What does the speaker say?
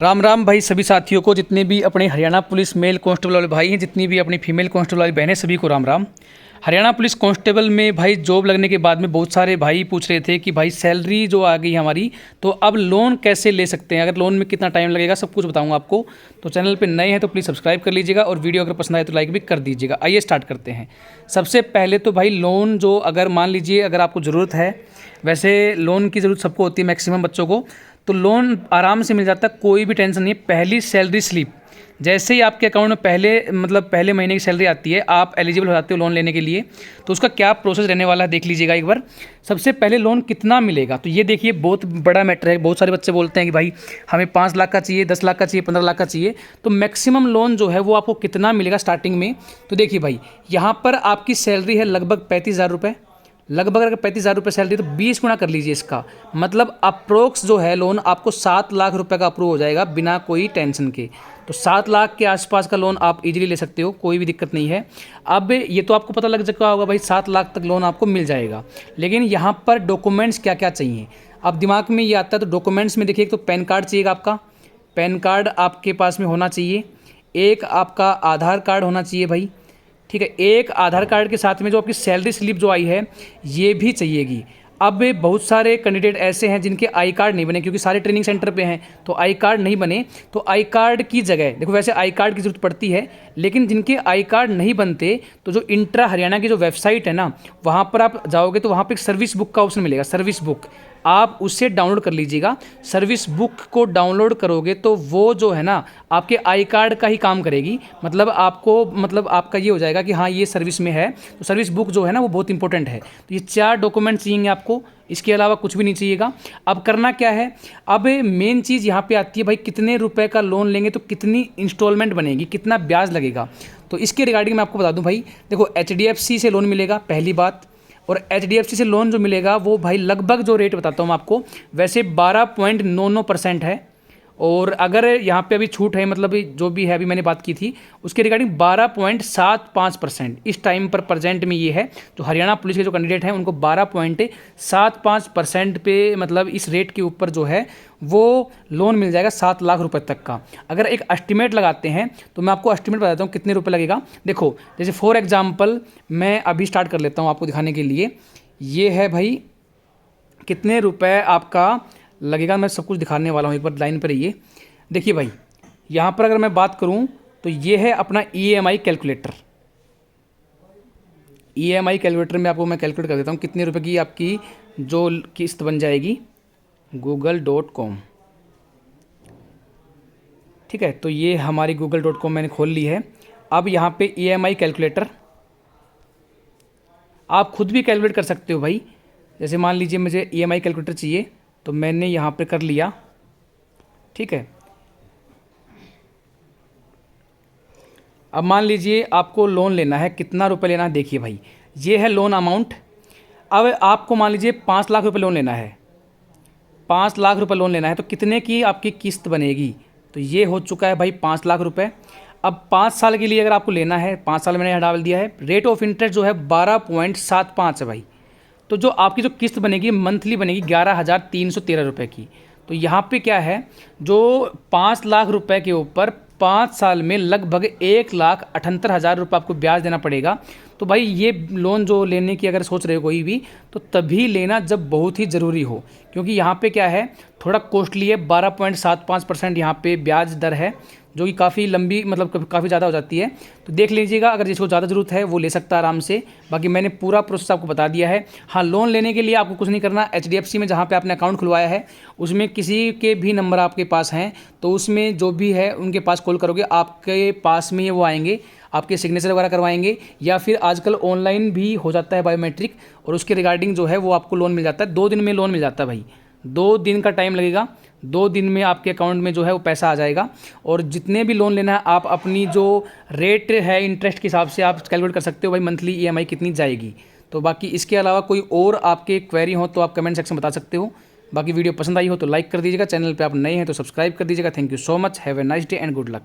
राम राम भाई सभी साथियों को, जितने भी अपने हरियाणा पुलिस मेल कांस्टेबल वाले भाई हैं, जितनी भी अपनी फीमेल कांस्टेबल वाली बहनें, सभी को राम राम। हरियाणा पुलिस कांस्टेबल में भाई जॉब लगने के बाद में बहुत सारे भाई पूछ रहे थे कि भाई सैलरी जो आ गई हमारी, तो अब लोन कैसे ले सकते हैं, अगर लोन में कितना टाइम लगेगा, सब कुछ बताऊंगा आपको। तो चैनल पे नए हैं तो प्लीज़ सब्सक्राइब कर लीजिएगा और वीडियो अगर पसंद आए तो लाइक भी कर दीजिएगा। आइए स्टार्ट करते हैं। सबसे पहले तो भाई लोन जो अगर मान लीजिए अगर आपको ज़रूरत है, वैसे लोन की ज़रूरत सबको होती है मैक्सिमम बच्चों को, तो लोन आराम से मिल जाता है, कोई भी टेंशन नहीं है। पहली सैलरी स्लिप जैसे ही आपके अकाउंट में पहले महीने की सैलरी आती है, आप एलिजिबल हो जाते हो लोन लेने के लिए। तो उसका क्या प्रोसेस रहने वाला है देख लीजिएगा एक बार। सबसे पहले लोन कितना मिलेगा, तो ये देखिए बहुत बड़ा मैटर है। बहुत सारे बच्चे बोलते हैं कि भाई हमें 5 लाख का चाहिए, 10 लाख का चाहिए, 15 लाख का चाहिए। तो मैक्सिमम लोन जो है वो आपको कितना मिलेगा स्टार्टिंग में, तो देखिए भाई यहाँ पर आपकी सैलरी है लगभग 35,000 रुपये। लगभग अगर 35,000 रुपये सैलरी तो 20 गुना कर लीजिए इसका, मतलब अप्रोक्स जो है लोन आपको 7 लाख रुपए का अप्रूव हो जाएगा बिना कोई टेंशन के। तो 7 लाख के आसपास का लोन आप इजीली ले सकते हो, कोई भी दिक्कत नहीं है। अब ये तो आपको पता लग चुका होगा भाई 7 लाख तक लोन आपको मिल जाएगा, लेकिन यहाँ पर डॉक्यूमेंट्स क्या क्या चाहिए अब दिमाग में ये आता है। तो डॉक्यूमेंट्स में देखिए, एक तो पैन कार्ड चाहिएगा आपका, पैन कार्ड आपके पास में होना चाहिए। एक आपका आधार कार्ड होना चाहिए भाई, ठीक है। एक आधार कार्ड के साथ में जो आपकी सैलरी स्लिप जो आई है ये भी चाहिएगी। अब बहुत सारे कैंडिडेट ऐसे हैं जिनके आई कार्ड नहीं बने, क्योंकि सारे ट्रेनिंग सेंटर पे हैं तो आई कार्ड नहीं बने। तो आई कार्ड की जगह देखो, वैसे आई कार्ड की ज़रूरत पड़ती है, लेकिन जिनके आई कार्ड नहीं बनते तो जो इंट्रा हरियाणा की जो वेबसाइट है ना, वहाँ पर आप जाओगे तो वहाँ पर एक सर्विस बुक का ऑप्शन मिलेगा। सर्विस बुक आप उससे डाउनलोड कर लीजिएगा। सर्विस बुक को डाउनलोड करोगे तो वो जो है ना आपके आई कार्ड का ही काम करेगी, मतलब आपका ये हो जाएगा कि हाँ ये सर्विस में है। तो सर्विस बुक जो है ना वो बहुत इंपॉर्टेंट है। तो ये 4 डॉक्यूमेंट चाहिए आपको, इसके अलावा कुछ भी नहीं चाहिएगा। अब करना क्या है, अब मेन चीज़ यहाँ पे आती है भाई कितने रुपए का लोन लेंगे तो कितनी इंस्टॉलमेंट बनेगी, कितना ब्याज लगेगा। तो इसके रिगार्डिंग मैं आपको बता दूँ भाई, देखो HDFC से लोन मिलेगा पहली बात, और HDFC से लोन जो मिलेगा वो भाई लगभग जो रेट बताता हूँ आपको, वैसे 12.99% है। और अगर यहाँ पे अभी छूट है, मतलब जो भी है अभी मैंने बात की थी उसके रिगार्डिंग 12.75% इस टाइम पर प्रेजेंट में ये है। जो हरियाणा पुलिस के जो कैंडिडेट हैं उनको 12.75% पे, मतलब इस रेट के ऊपर जो है वो लोन मिल जाएगा 7 लाख रुपए तक का। अगर एक एस्टिमेट लगाते हैं तो मैं आपको एस्टिमेट बताता हूँ कितने रुपए लगेगा। देखो जैसे फॉर एग्जांपल मैं अभी स्टार्ट कर लेता हूँ आपको दिखाने के लिए। ये है भाई कितने रुपए आपका लगेगा, मैं सब कुछ दिखाने वाला हूँ, एक बार लाइन पर रहिए। देखिए भाई यहाँ पर अगर मैं बात करूँ तो ये है अपना EMI कैलकुलेटर। EMI कैलकुलेटर में आपको मैं कैलकुलेट कर देता हूँ कितने रुपए की आपकी जो किस्त बन जाएगी। google.com, ठीक है। तो ये हमारी google.com मैंने खोल ली है। अब यहाँ पे EMI कैलकुलेटर आप खुद भी कैलकुलेट कर सकते हो भाई। जैसे मान लीजिए मुझे EMI कैलकुलेटर चाहिए तो मैंने यहाँ पे कर लिया, ठीक है। अब मान लीजिए आपको लोन लेना है, कितना रुपए लेना है देखिए भाई, ये है लोन अमाउंट। अब आपको मान लीजिए 5 लाख रुपए लोन लेना है, 5 लाख रुपए लोन लेना है तो कितने की आपकी किस्त बनेगी, तो ये हो चुका है भाई 5 लाख रुपए। अब 5 साल के लिए अगर आपको लेना है, 5 साल मैंने डाल दिया है, रेट ऑफ इंटरेस्ट जो है 12.75 है भाई। तो जो आपकी जो किस्त बनेगी मंथली बनेगी 11,313 रुपये की। तो यहाँ पे क्या है, जो 5 लाख रुपए के ऊपर 5 साल में लगभग 1,78,000 रुपये आपको ब्याज देना पड़ेगा। तो भाई ये लोन जो लेने की अगर सोच रहे हो कोई भी, तो तभी लेना जब बहुत ही ज़रूरी हो, क्योंकि यहाँ पे क्या है थोड़ा कॉस्टली है। 12.75% यहाँ पे ब्याज दर है, जो कि काफ़ी लंबी, मतलब काफ़ी ज़्यादा हो जाती है। तो देख लीजिएगा, अगर जिसको ज़्यादा ज़रूरत है वो ले सकता है आराम से। बाकी मैंने पूरा प्रोसेस आपको बता दिया है। हाँ, लोन लेने के लिए आपको कुछ नहीं करना। HDFC में जहाँ पे आपने अकाउंट खुलवाया है उसमें किसी के भी नंबर आपके पास हैं तो उसमें जो भी है उनके पास कॉल करोगे, आपके पास में वो आएंगे, आपके सिग्नेचर वगैरह करवाएंगे, या फिर आजकल ऑनलाइन भी हो जाता है बायोमेट्रिक, और उसके रिगार्डिंग जो है वो आपको लोन मिल जाता है। 2 दिन में लोन मिल जाता है भाई, 2 दिन का टाइम लगेगा, 2 दिन में आपके अकाउंट में जो है वो पैसा आ जाएगा। और जितने भी लोन लेना है आप अपनी जो रेट है इंटरेस्ट के हिसाब से आप कैलकुलेट कर सकते हो भाई मंथली EMI कितनी जाएगी। तो बाकी इसके अलावा कोई और आपके क्वेरी हो तो आप कमेंट सेक्शन में बता सकते हो। बाकी वीडियो पसंद आई हो तो लाइक कर दीजिएगा, चैनल पे आप नए हैं तो सब्सक्राइब कर दीजिएगा। Thank you so much, have a nice day and good luck.